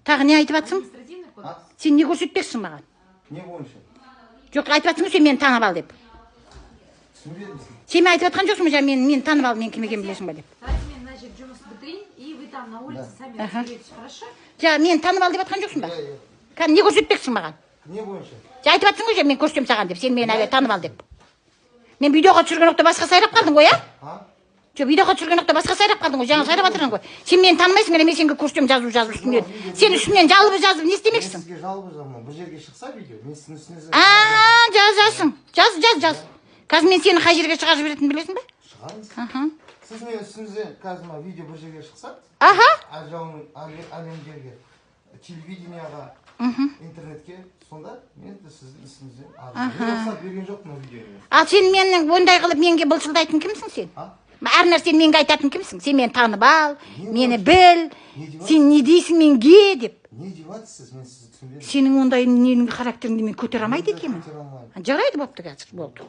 Тағы не айтып жатсың? Сен не көрсетпексің маған? Не бойынша? Жоқ, айтып жатсың сен мені танып ал деп. Сен айтып жатқан жоқсың ба, мені танып ал, мен кім екенін білесің ба деп. Мені танып ал деп жатқан жоқсың ба? Не көрсетпексің маған? Не бойынша? Айтып жатсың ғой, мен көрсетем саған деп, сен мені әуелі танып ал деп. Мен видеоға түсірген уақытта басқа сайрап қалдың ғой, Жоқ, видеоға түсірген уақытта басқа сайрап қалдың ғой, жаңа сайрап жатырсың ғой. Сен мені танымайсың, мен сенге көрсетем жазып үстімнен. Сен үстімнен жалобы жазып не істемексің? Сізге жалобы жазамын. Бір жерге шықса видео, мен сіздің үстіңізге жазасың. Жаз. Қазір мен сені қай жерге шығарып жіберетінін білесің бе? Шығарыңыз. Сіз менің үстіңізде қазір видео бір жерге шықса, әлемдерге, телевидениеға, интернетке, сонда мен сіздің үстіңізден рұқсат берген жоқпын видеоға. Ал сен менің ондай қылып менге былшылдайтын кімсің сен? Әр нәрсені менге айтатын кімсің? Сен мені танып ал, мені біл, сен не дейсің менге деп. Не деп жатырсыз, мен сізді түсінбедім. Сенің ондай ненің характеріңді мен көтере алмайды екенмін. Жарайды, бопты қазір, болды.